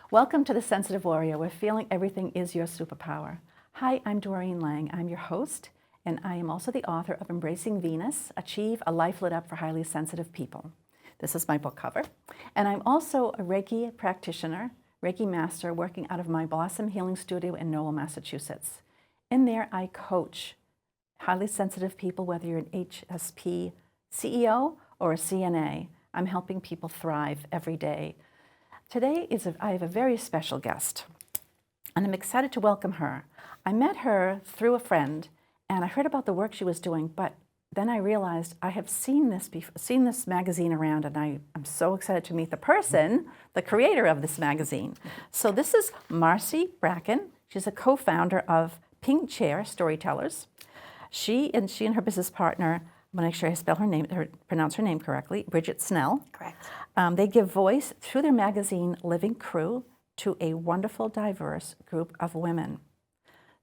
Welcome to The Sensitive Warrior, where feeling everything is your superpower. Hi, I'm Doreen Lang. I'm your host, and I am also the author of Embracing Venus, Achieve a Life Lit Up for Highly Sensitive People. This is my book cover. And I'm also a Reiki practitioner, Reiki master, working out of my Blossom Healing Studio in Lowell, Massachusetts. In there, I coach highly sensitive people, whether you're an HSP CEO or a CNA. I'm helping people thrive every day. Today I have a very special guest, and I'm excited to welcome her. I met her through a friend, and I heard about the work she was doing, but then I realized I have seen this magazine around, and I'm so excited to meet the person, the creator of this magazine. So this is Marcy Bracken. She's a co-founder of Pink Chair Storytellers. She and her business partner, I'm going to make sure I pronounce her name correctly, Bridget Snell. Correct. They give voice through their magazine, Living Crew, to a wonderful, diverse group of women.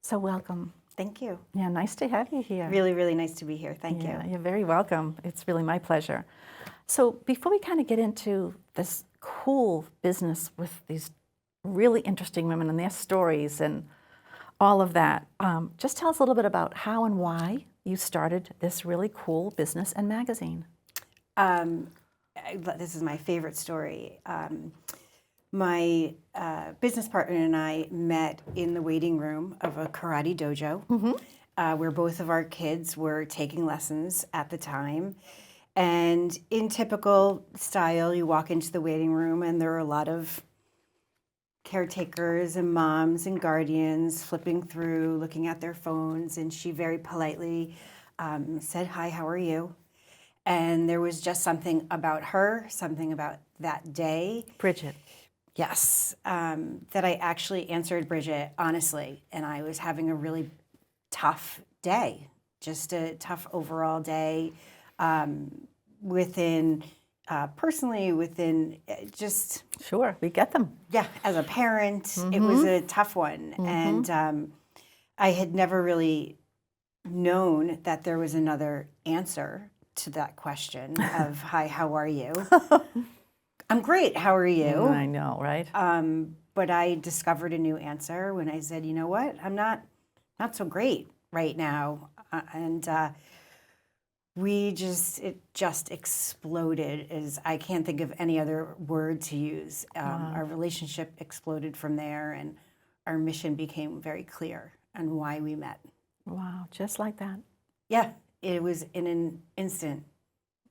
So welcome. Thank you. Yeah, nice to have you here. Really, really nice to be here. Thank you. You're very welcome. It's really my pleasure. So before we kind of get into this cool business with these really interesting women and their stories and all of that, just tell us a little bit about how and why you started this really cool business and magazine. This is my favorite story. My business partner and I met in the waiting room of a karate dojo, where both of our kids were taking lessons at the time. And in typical style, you walk into the waiting room and there are a lot of caretakers and moms and guardians flipping through, looking at their phones, and she very politely said, "Hi, how are you?" And there was just something about her, something about that day. Bridget. Yes, that I actually answered Bridget honestly, and I was having a really tough day, just a tough overall day personally within just... Sure, we get them. Yeah, as a parent, it was a tough one. And I had never really known that there was another answer to that question of, "Hi, how are you?" I'm great, how are you? I know, right? But I discovered a new answer when I said, you know what, I'm not so great right now. It just exploded. I can't think of any other word to use. Our relationship exploded from there, and our mission became very clear on why we met. Wow, just like that. Yeah, it was in an instant.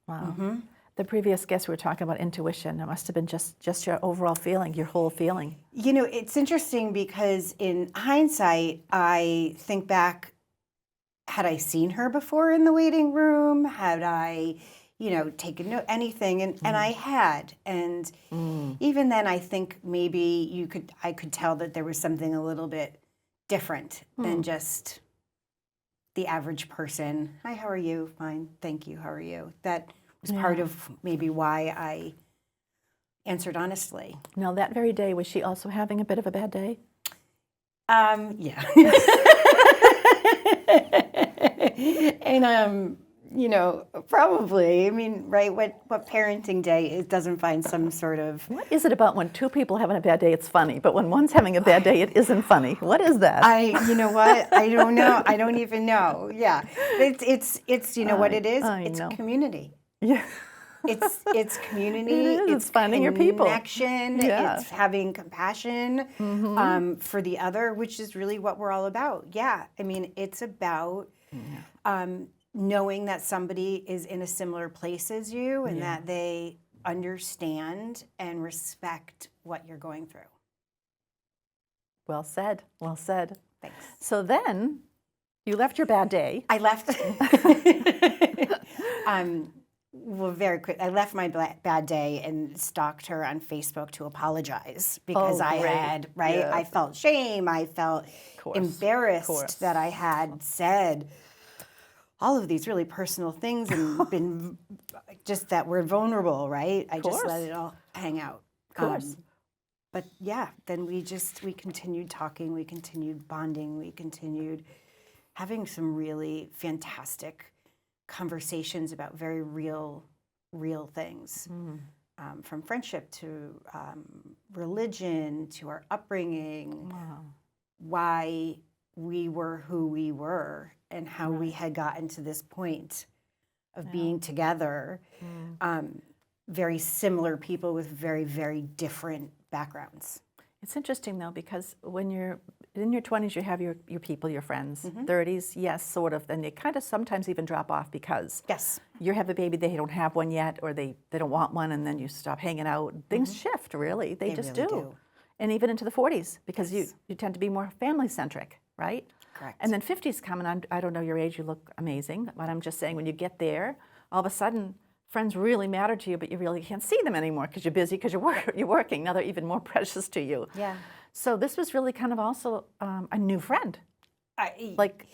Wow. The previous guest, we were talking about intuition. It must have been just your overall feeling, your whole feeling. You know, it's interesting because in hindsight, I think back, had I seen her before in the waiting room? Had I, taken note, anything? And I had. And even then, I think maybe I could tell that there was something a little bit different than just the average person. "Hi, how are you?" "Fine, thank you. How are you?" That was part of maybe why I answered honestly. Now, that very day, was she also having a bit of a bad day? Yeah. And, probably, I mean, right, what parenting day it doesn't find some sort of... What is it about when two people having a bad day, it's funny, but when one's having a bad day, it isn't funny? What is that? You know what? I don't know. I don't even know. Yeah. It's you know what it is? It's community. Yeah. It's community. It's finding your people. Connection. Yeah. It's having compassion for the other, which is really what we're all about. Yeah. I mean, it's about knowing that somebody is in a similar place as you and that they understand and respect what you're going through. Well said. Well said. Thanks. So then you left your bad day. I left. Well, very quick. I left my bad day and stalked her on Facebook to apologize because I felt shame. I felt embarrassed that I had said all of these really personal things and been just that we're vulnerable, right? I just let it all hang out. Of course. But yeah, then we continued talking, we continued bonding, we continued having some really fantastic conversations about very real things. from friendship to religion to our upbringing, Wow. why we were who we were and how we had gotten to this point of being together. Very similar people with very, very different backgrounds. It's interesting though, because when you're in your 20s, you have your people, your friends. 30s, yes, sort of. Then they kind of sometimes even drop off because Yes. you have a baby, they don't have one yet, or they don't want one, and then you stop hanging out. Things shift, really. They just really do. do. And even into the 40s, because you tend to be more family-centric, right? Correct. And then 50s come, and I don't know your age, you look amazing, but I'm just saying when you get there, all of a sudden, friends really matter to you, but you really can't see them anymore because you're busy, because you're working. Now they're even more precious to you. Yeah. So this was really kind of also a new friend. I, Like,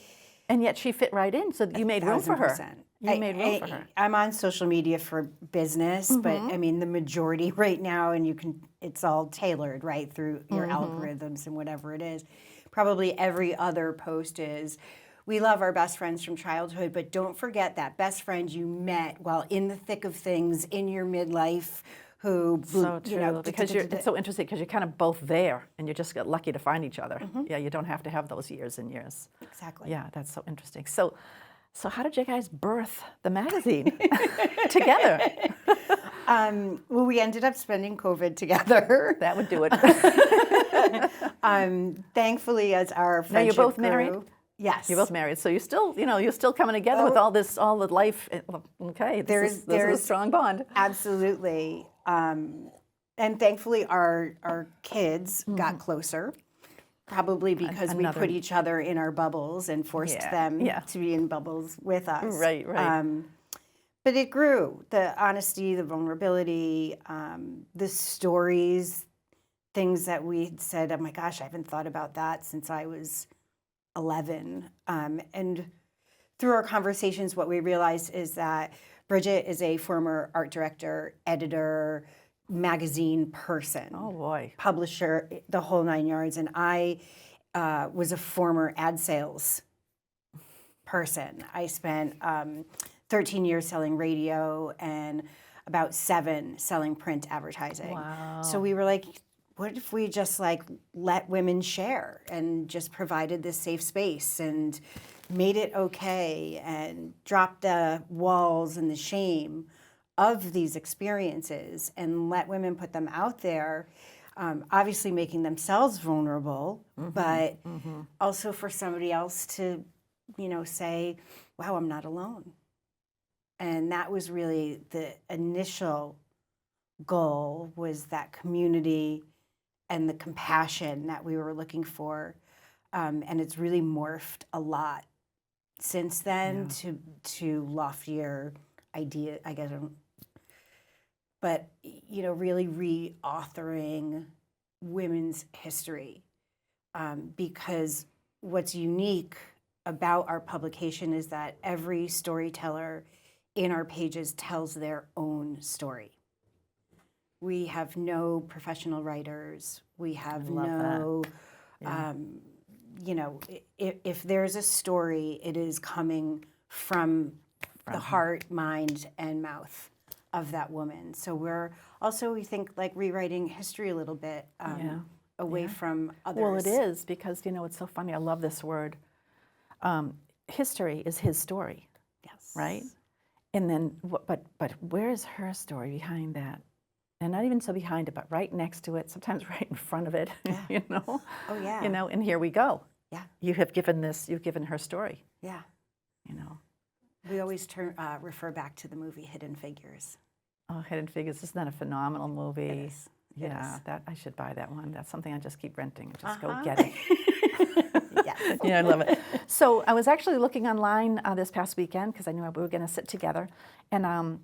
and yet she fit right in, so you made room for her. 1000%. You made room for her. I'm on social media for business, but I mean the majority right now, and it's all tailored right through your algorithms and whatever it is. Probably every other post is, we love our best friends from childhood, but don't forget that best friend you met while in the thick of things in your midlife, who, So you true, know, because it's so interesting because you're kind of both there, and you just got lucky to find each other. Yeah, you don't have to have those years and years. Exactly. Yeah, that's so interesting. So how did you guys birth the magazine together? Well, we ended up spending COVID together. That would do it. Thankfully, as our Now friendship you're both grew, married? Yes. You're both married, so you're still coming together with all the life. Okay, this is a strong bond. Absolutely. And thankfully, our kids got closer, probably because we put each other in our bubbles and forced them to be in bubbles with us. Right. But it grew. The honesty, the vulnerability, the stories, things that we said, oh my gosh, I haven't thought about that since I was 11. And through our conversations, what we realized is that Bridget is a former art director, editor, magazine person. Oh boy. Publisher, the whole 9 yards. And I was a former ad sales person. I spent 13 years selling radio and about 7 selling print advertising. Wow. So we were like, what if we just let women share and just provided this safe space and made it okay and dropped the walls and the shame of these experiences and let women put them out there, obviously making themselves vulnerable, but also for somebody else to, say, wow, I'm not alone. And that was really the initial goal, was that community and the compassion that we were looking for. And it's really morphed a lot since then to loftier idea, I guess. But, really reauthoring women's history. Because what's unique about our publication is that every storyteller in our pages tells their own story. We have no professional writers. We have no, if there's a story, it is coming from the heart, mind, and mouth of that woman. So we're also, we think, rewriting history a little bit away from others. Well, it is, because, it's so funny. I love this word. History is his story. Yes. Right? And then, but where is her story behind that? And not even so behind it, but right next to it, sometimes right in front of it, Oh, yeah. And here we go. Yeah. You've given her story. Yeah. We always refer back to the movie Hidden Figures. Oh, Hidden Figures, isn't that a phenomenal movie? It is. That I should buy that one. That's something I just keep renting. Just go get it. Yes. I love it. So I was actually looking online this past weekend because I knew we were going to sit together. And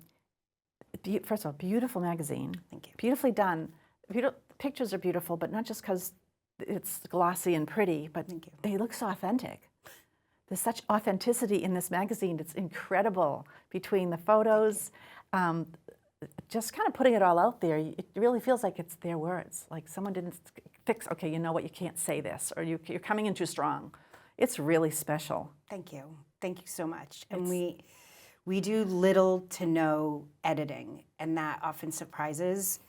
first of all, beautiful magazine. Thank you. Beautifully done. Pictures are beautiful, but not just because it's glossy and pretty, but they look so authentic. There's such authenticity in this magazine. It's incredible between the photos. Just kind of putting it all out there, it really feels like it's their words. Like someone didn't fix, okay, you know what, you can't say this, or you're coming in too strong. It's really special. Thank you. Thank you so much. And We do little to no editing, and that often surprises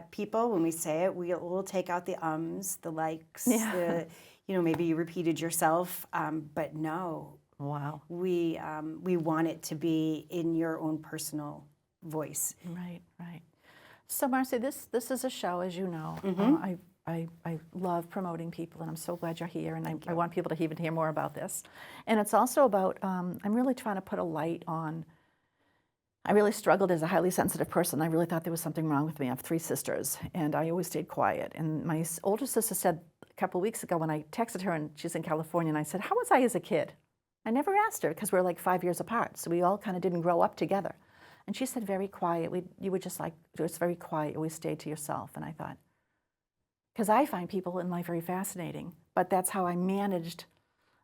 people when we say it. We'll take out the ums, the likes, Yeah. maybe you repeated yourself, but no. Wow. We want it to be in your own personal voice. Right, right. So Marcy, this is a show, as you know. I love promoting people, and I'm so glad you're here, and I want people to even hear more about this. And it's also about, I'm really trying to put a light on, I really struggled as a highly sensitive person. I really thought there was something wrong with me. I have 3 sisters, and I always stayed quiet. And my older sister said a couple of weeks ago when I texted her, and she's in California, and I said, how was I as a kid? I never asked her because we're like 5 years apart, so we all kind of didn't grow up together. And she said, very quiet. You were just like, it was very quiet. You always stayed to yourself. And I thought, because I find people in life very fascinating, but that's how I managed,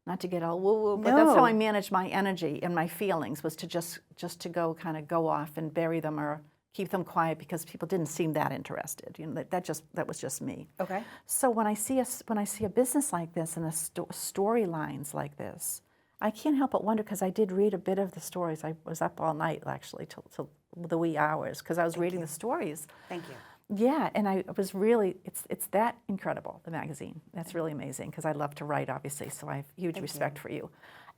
not to get all woo-woo, but that's how I managed my energy and my feelings, was to just to go off and bury them or keep them quiet because people didn't seem that interested. That was just me. Okay. So when I see a business like this and storylines like this, I can't help but wonder, because I did read a bit of the stories. I was up all night actually till the wee hours because I was reading the stories. Thank you. Yeah, and I was really, it's that incredible, the magazine. That's really amazing, because I love to write, obviously, so I have huge respect for you.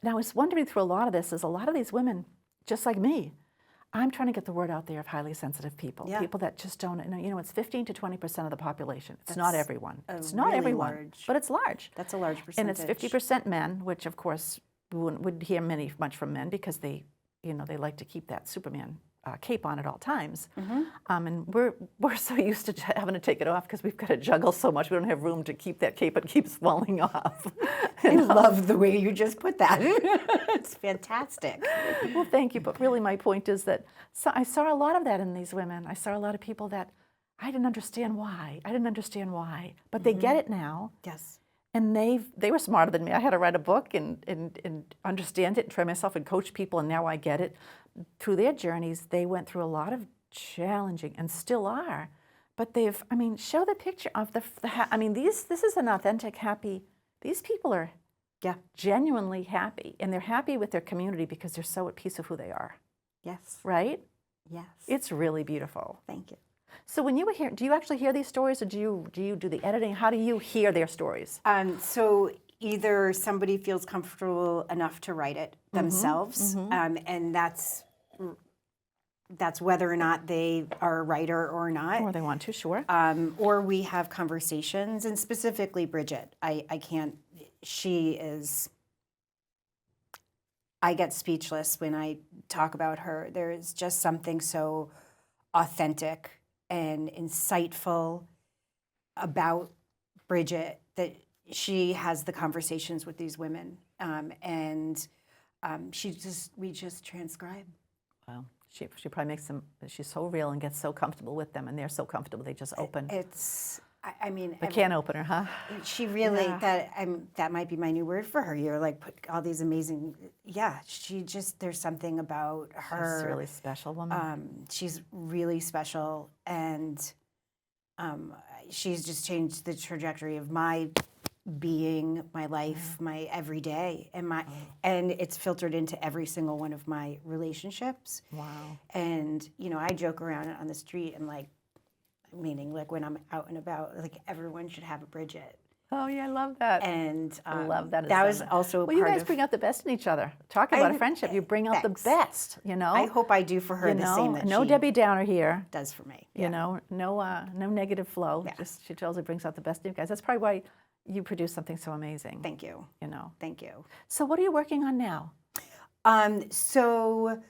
And I was wondering through a lot of this, is a lot of these women, just like me, I'm trying to get the word out there of highly sensitive people, people that just don't, it's 15 to 20% of the population. It's not everyone. It's not really everyone, large. but it's large. That's a large percentage. And it's 50% men, which of course we wouldn't hear much from men because they like to keep that Superman cape on at all times. And we're so used to having to take it off because we've got to juggle so much. We don't have room to keep that cape. It keeps falling off. I love the way you just put that. It's fantastic. Well, thank you. But really my point is that I saw a lot of that in these women. I saw a lot of people that I didn't understand why. But they get it now. Yes. And they were smarter than me. I had to write a book and understand it and try myself and coach people, and now I get it. Through their journeys, they went through a lot of challenging, and still are. But show the picture of this is an authentic, happy, these people are genuinely happy. And they're happy with their community because they're so at peace with who they are. Yes. Right? Yes. It's really beautiful. Thank you. So when you were here, do you actually hear these stories, or do you do the editing? How do you hear their stories? So either somebody feels comfortable enough to write it themselves, and that's whether or not they are a writer or not. Or they want to, sure. Or we have conversations, and specifically Bridget. I get speechless when I talk about her. There is just something so authentic and insightful about Bridget that she has the conversations with these women, and we just transcribe. Wow, she probably makes them. She's so real and gets so comfortable with them, and they're so comfortable they just open. The can opener, huh? She really that might be my new word for her. You're like put all these amazing. Yeah, there's something about her. She's a really special woman. She's really special, and she's just changed the trajectory of my being, my life, my everyday, and it's filtered into every single one of my relationships. Wow. And I joke around on the street and meaning when I'm out and about, everyone should have a Bridget. Oh yeah, I love that. And I love that. That was also you guys bring out the best in each other. Talk about a friendship. You bring out the best. I hope I do for her the same that no she Debbie Downer here. Does for me. No negative flow. Yeah. Just she totally brings out the best in you guys. That's probably why you produce something so amazing. Thank you. Thank you. So what are you working on now? So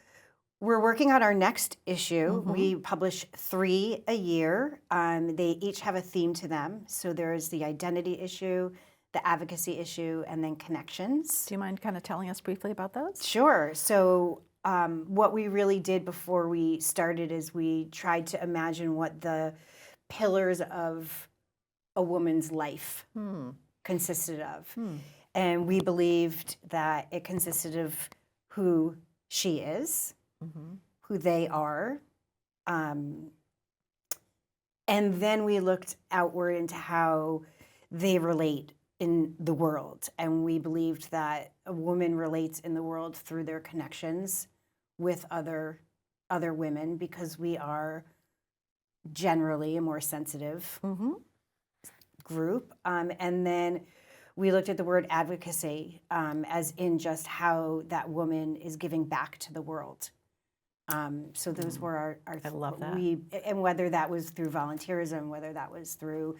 we're working on our next issue. We publish 3 a year. They each have a theme to them. So there's the identity issue, the advocacy issue, and then connections. Do you mind kind of telling us briefly about those? Sure. So what we really did before we started is we tried to imagine what the pillars of a woman's life consisted of. And we believed that it consisted of who she is, who they are, and then we looked outward into how they relate in the world. And we believed that a woman relates in the world through their connections with other women because we are generally a more sensitive group. And then we looked at the word advocacy as in just how that woman is giving back to the world. So those were our I love that. And whether that was through volunteerism, whether that was through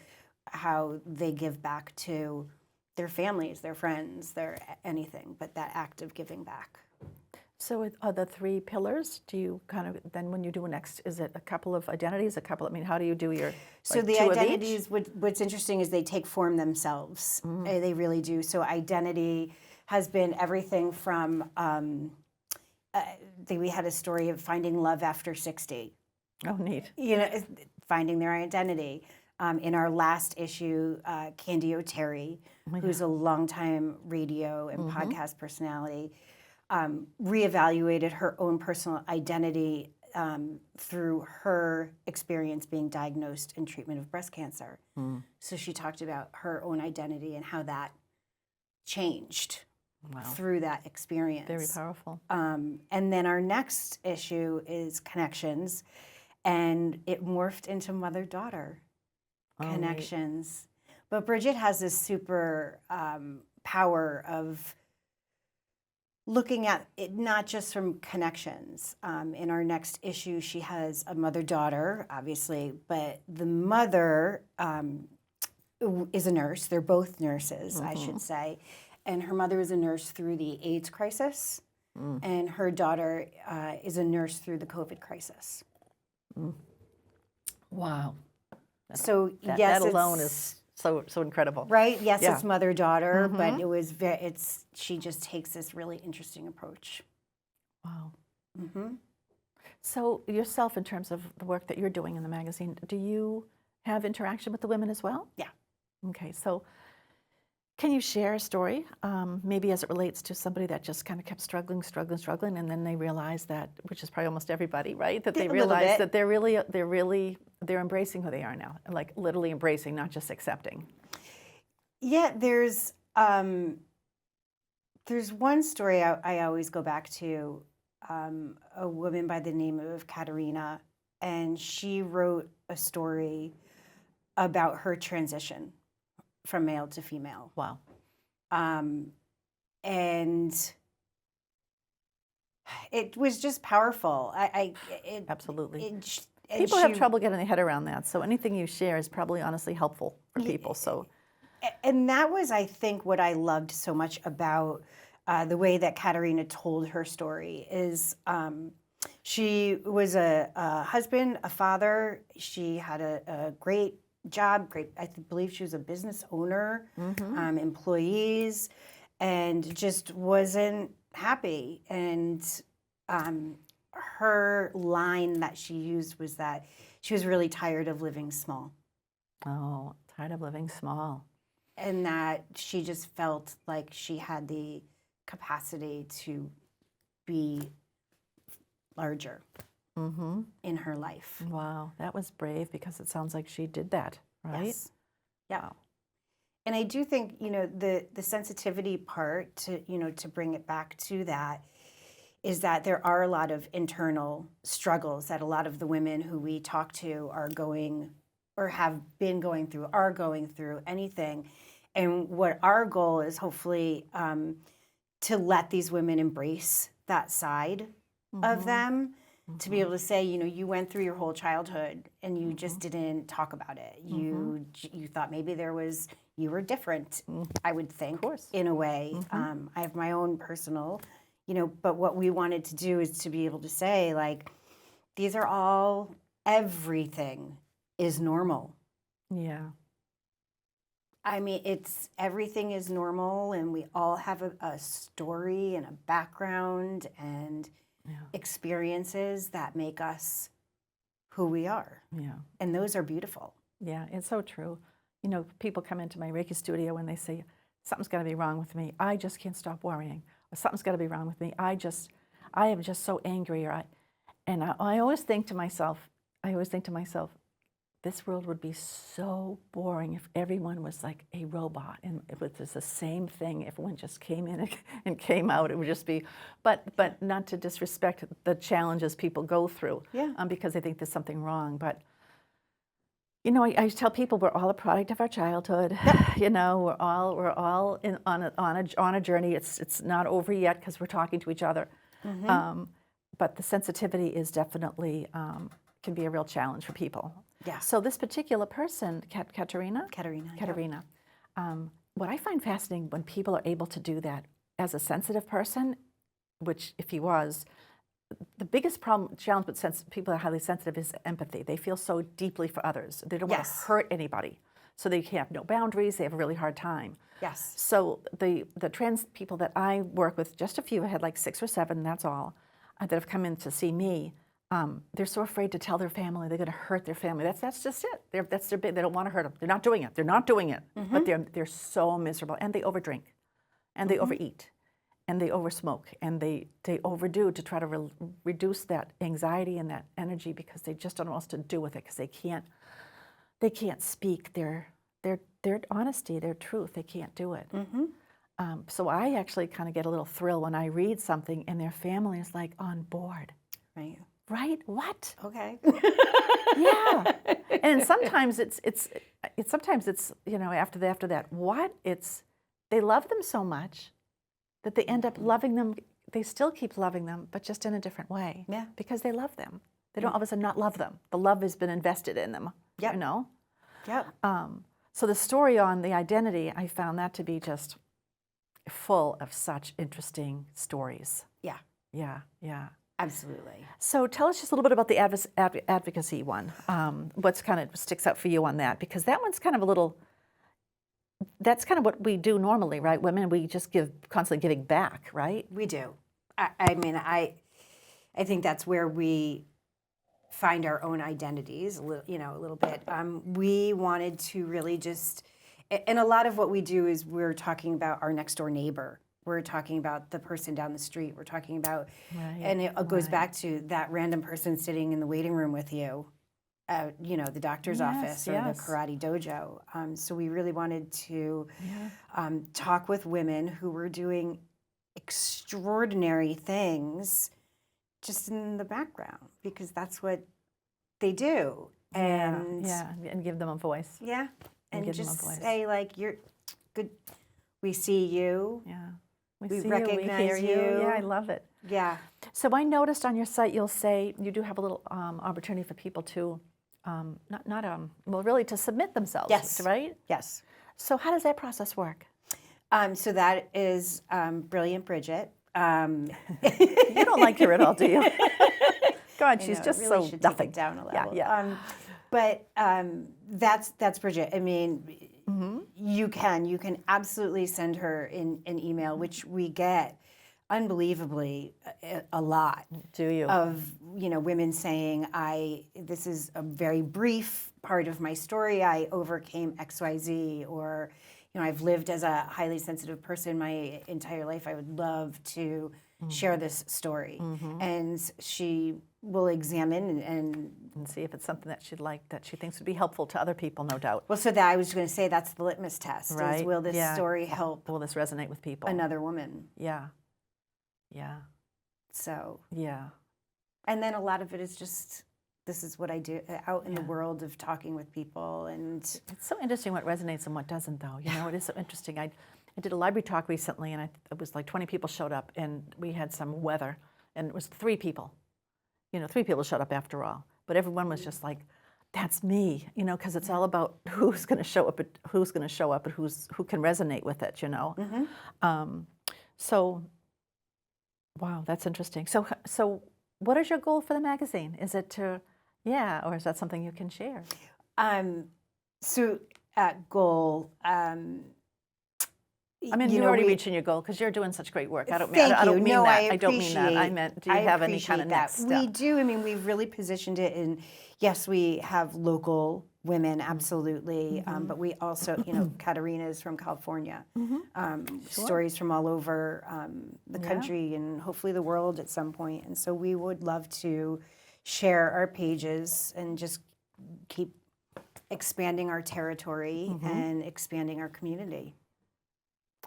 how they give back to their families, their friends, their anything, but that act of giving back. So are the three pillars, do you kind of, then when you do next, is it a couple of identities, I mean, how do you do your, So the two of each? identities, what's interesting is they take form themselves. They really do. So identity has been everything from, we had a story of finding love after 60. Oh, neat. You know, finding their identity. In our last issue, Candy O'Terry, who's a longtime radio and podcast personality, reevaluated her own personal identity through her experience being diagnosed in treatment of breast cancer. So she talked about her own identity and how that changed through that experience. Very powerful. And then our next issue is connections, and it morphed into mother-daughter connections. But Bridget has this super power of looking at it not just from connections. In our next issue, she has a mother-daughter, obviously, but the mother is a nurse. They're both nurses, I should say. And her mother was a nurse through the AIDS crisis, and her daughter is a nurse through the COVID crisis. Wow. So That, yes, that alone is so incredible. right. Yes, Yeah. it's mother-daughter, but it was she just takes this really interesting approach. Wow. So yourself, in terms of the work that you're doing in the magazine, do you have interaction with the women as well? Yeah. Okay, so can you share a story, maybe as it relates to somebody that just kind of kept struggling, and then they realize that, which is probably almost everybody, right? That they realize that they're embracing who they are now, like literally embracing, not just accepting. Yeah, there's one story I always go back to, a woman by the name of Katerina, and she wrote a story about her transition from male to female. Wow. And it was just powerful. Absolutely. And People have trouble getting their head around that, so anything you share is probably honestly helpful for people. So, and that was, I think, what I loved so much about the way that Katerina told her story is she was a husband, a father. She had a great job, I believe she was a business owner, employees, and just wasn't happy. And her line that she used was that she was really tired of living small. oh, tired of living small. And that she just felt like she had the capacity to be larger in her life. Wow, that was brave, because it sounds like she did that, right? Yes. Yeah. Wow. And I do think, the sensitivity part, to bring it back to that, is that there are a lot of internal struggles that a lot of the women who we talk to are going, or have been going through, are going through anything. And what our goal is, hopefully, to let these women embrace that side of them, to be able to say, you went through your whole childhood and you just didn't talk about it. You thought maybe you were different, I would think, in a way. I have my own personal, but what we wanted to do is to be able to say, like, these are all, everything is normal. Yeah. I mean, everything is normal, and we all have a story and a background and experiences that make us who we are. Yeah. And those are beautiful. Yeah, it's so true. People come into my Reiki studio and they say, something's got to be wrong with me. I just can't stop worrying. Or something's got to be wrong with me. I am just so angry. I always think to myself, this world would be so boring if everyone was like a robot and it was just the same thing. Everyone just came in and came out. It would just be, but not to disrespect the challenges people go through, because they think there's something wrong. But you know, I tell people we're all a product of our childhood. You know, we're all on a journey. It's not over yet because we're talking to each other. But the sensitivity is definitely can be a real challenge for people. Yeah. So this particular person, Katerina, Katerina. what I find fascinating when people are able to do that as a sensitive person, which if he was, the biggest challenge with people that are highly sensitive is empathy. They feel so deeply for others. They don't want to hurt anybody. So they have no boundaries. They have a really hard time. Yes. So the trans people that I work with, just a few, I had like 6 or 7, that's all, that have come in to see me, they're so afraid to tell their family they're going to hurt their family. That's just it. That's their big. They don't want to hurt them. They're not doing it. They're not doing it. But they're so miserable, and they overdrink, and they overeat, and they oversmoke, and they overdo to try to reduce that anxiety and that energy because they just don't know what else to do with it because they can't speak their honesty, their truth. They can't do it. So I actually kind of get a little thrill when I read something and their family is like on board. Right. Right? What? Okay. Yeah. And sometimes it's you know, after that what? They love them so much that they end up loving them. They still keep loving them, but just in a different way. Yeah. Because they love them. They don't all of a sudden not love them. The love has been invested in them. Yep. You know? Yep. So the story on the identity, I found that to be just full of such interesting stories. Yeah. Yeah. Yeah. Absolutely. So tell us just a little bit about the advocacy one. What's kind of sticks out for you on that? Because that one's kind of that's kind of what we do normally, right? Women, we just constantly giving back, right? We do. I mean, I think that's where we find our own identities, a little bit. We wanted to really just, and a lot of what we do is we're talking about our next door neighbor. We're talking about the person down the street. We're talking about, and it goes back to that random person sitting in the waiting room with you, the doctor's office or the karate dojo. So we really wanted to talk with women who were doing extraordinary things just in the background because that's what they do. And and give them a voice. Yeah, and just say like, you're good. We see you. Yeah. We recognize we hear you. Yeah, I love it. Yeah. So I noticed on your site you'll say you do have a little opportunity for people to, really to submit themselves. Yes. Right? Yes. So how does that process work? So that is Brilliant Bridget. You don't like her at all, do you? God, she's just really so nothing. Take it down a level. Yeah. But that's Bridget. I mean, you can absolutely send her an email, which we get unbelievably a lot. Do you? Of women saying, this is a very brief part of my story. I overcame XYZ, or I've lived as a highly sensitive person my entire life. I would love to share this story. And she will examine and see if it's something that she'd like, that she thinks would be helpful to other people, no doubt. Well, so that I was going to say that's the litmus test. Right. Is, will this story help? Will this resonate with people? Another woman. Yeah. Yeah. So. Yeah. And then a lot of it is just, this is what I do out in the world of talking with people. And it's so interesting what resonates and what doesn't, though. It is so interesting. I did a library talk recently, and it was like 20 people showed up, and we had some weather, and it was 3 people. 3 people showed up after all, but everyone was just like, "That's me," because it's all about who's going to show up, and who can resonate with it, So, wow, that's interesting. So, what is your goal for the magazine? Is it to, or is that something you can share? So, goal. You're already reaching your goal because you're doing such great work. I don't mean that. I don't mean that. I meant, do you have any kind of next step? We do. I mean, we've really positioned it in. Yes, we have local women, absolutely, but we also, Katerina is from California. Stories from all over the country and hopefully the world at some point. And so we would love to share our pages and just keep expanding our territory and expanding our community.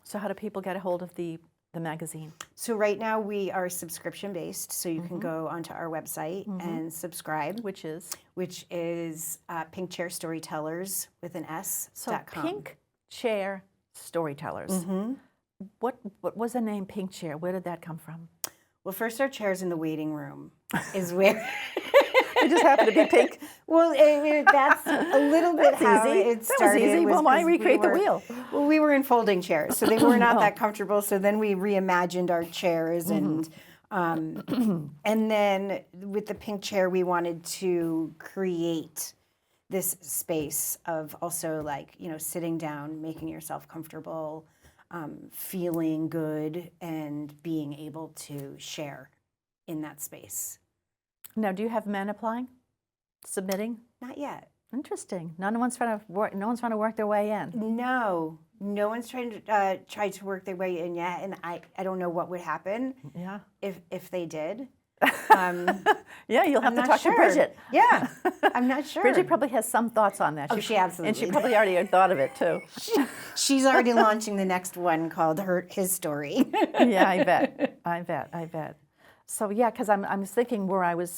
So how do people get a hold of the magazine? So right now we are subscription based, so you can go onto our website and subscribe, Which is? Pink Chair Storytellers with an S. So Pink Chair Storytellers. What was the name Pink Chair? Where did that come from? Well, first our chairs in the waiting room is where. It just happened to be pink. Well, that's a little bit how easy. it That started. was easy. Well, why 'cause recreate the wheel? Well, we were in folding chairs, so they were not that comfortable. So then we reimagined our chairs, and then with the pink chair, we wanted to create this space of also sitting down, making yourself comfortable, feeling good, and being able to share in that space. Now, do you have men applying, submitting? Not yet. Interesting. No one's trying to work their way in. No one's trying to work their way in yet, and I don't know what would happen. Yeah. If they did. Yeah, you'll have I'm to not talk sure. to Bridget. Yeah, I'm not sure. Bridget probably has some thoughts on that. Oh, she absolutely. And she probably already had thought of it too. She's already launching the next one called his story. Yeah, I bet. So yeah, because I'm thinking where I would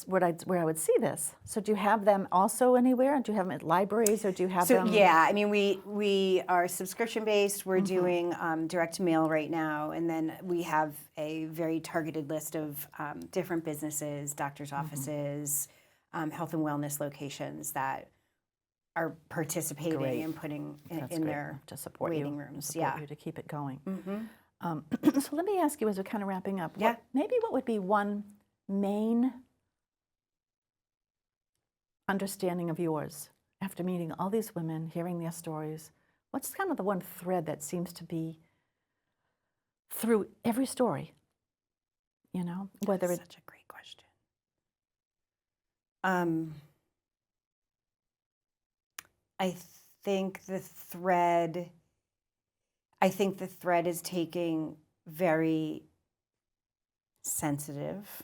see this. So do you have them also anywhere? Do you have them at libraries, or do you have them? Yeah, I mean we are subscription based. We're doing direct to mail right now, and then we have a very targeted list of different businesses, doctors' offices, health and wellness locations that are participating and putting in their to support waiting you, rooms. to support Yeah. you to keep it going. So let me ask you, as we're kind of wrapping up, Yeah. what would be one main understanding of yours after meeting all these women, hearing their stories? What's kind of the one thread that seems to be through every story? You know, whether That's it's such a great question. I think the thread is taking very sensitive,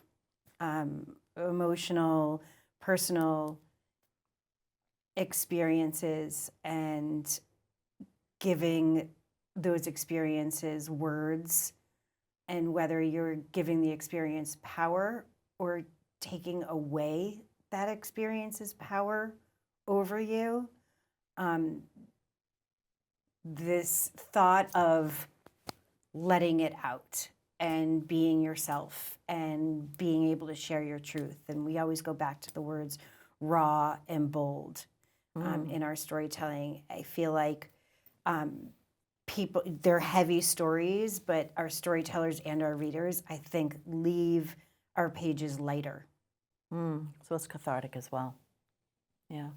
emotional, personal experiences and giving those experiences words, and whether you're giving the experience power or taking away that experience's power over you. This thought of letting it out and being yourself and being able to share your truth. And we always go back to the words raw and bold in our storytelling. I feel like they're heavy stories, but our storytellers and our readers, I think, leave our pages lighter. So it's cathartic as well. Yeah.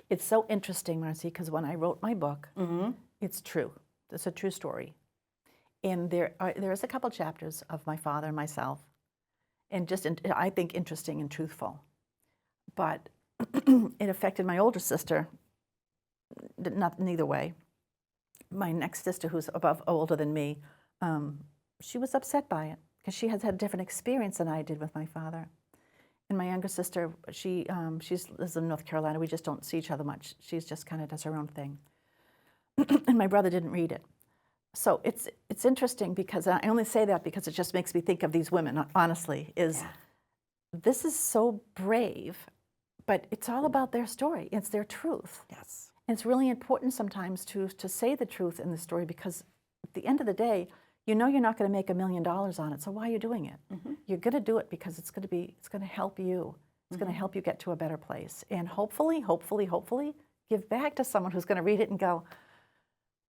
It's so interesting, Marcy, because when I wrote my book, it's true. It's a true story. And there is a couple chapters of my father and myself, and I think interesting and truthful. But it affected my older sister, neither way. My next sister, who's older than me, she was upset by it because she has had a different experience than I did with my father. And my younger sister, she lives in North Carolina. We just don't see each other much. She's just kind of does her own thing. And my brother didn't read it. So it's interesting because I only say that because it just makes me think of these women, honestly, this is so brave, but it's all about their story. It's their truth. Yes. And it's really important sometimes to say the truth in the story, because at the end of the day, you know you're not going to make $1 million on it, so why are you doing it? You're going to do it because it's going to help you. It's going to help you get to a better place. And hopefully, give back to someone who's going to read it and go,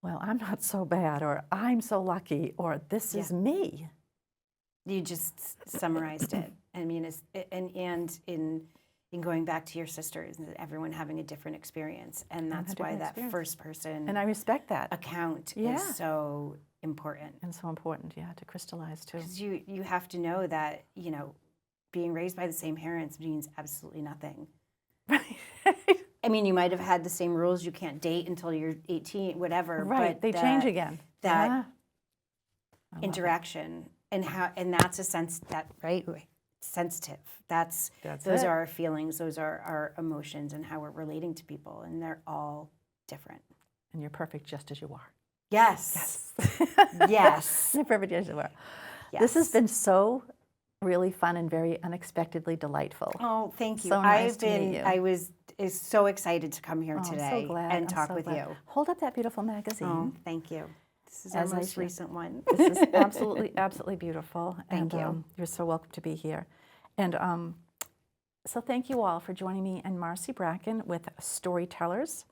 well, I'm not so bad, or I'm so lucky, or this is me. You just summarized it. I mean, and in going back to your sisters, everyone having a different experience, and that's why that first person and I respect that account is so important. And so important, to crystallize too. Because you have to know that being raised by the same parents means absolutely nothing. Right. I mean, you might have had the same rules. You can't date until you're 18, whatever. Right, but they change again. That interaction and that's a sense that, right? sensitive. That's Those it. are our feelings. Those are our emotions and how we're relating to people, and they're all different. And you're perfect just as you are. Yes. Yes. Yes. You're perfect just as you are. Yes. This has been so really fun and very unexpectedly delightful. Oh, thank you. So nice to meet you. I was so excited to come here Oh, I'm today so glad. and I'm talk so with glad. you. Hold up that beautiful magazine. Oh, thank you. This is our As I most should. recent one. This is absolutely, absolutely beautiful. Thank and, you. You're so welcome to be here. And so thank you all for joining me and Marcy Bracken with Storytellers.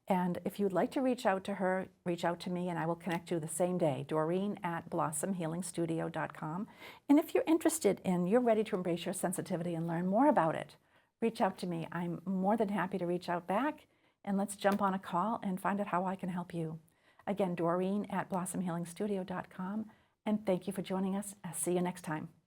And if you'd like to reach out to her, reach out to me and I will connect you the same day, Doreen at blossomhealingstudio.com. And if you're interested in, you're ready to embrace your sensitivity and learn more about it, reach out to me. I'm more than happy to reach out back, and let's jump on a call and find out how I can help you. Again, Doreen at blossomhealingstudio.com. And thank you for joining us. I'll see you next time.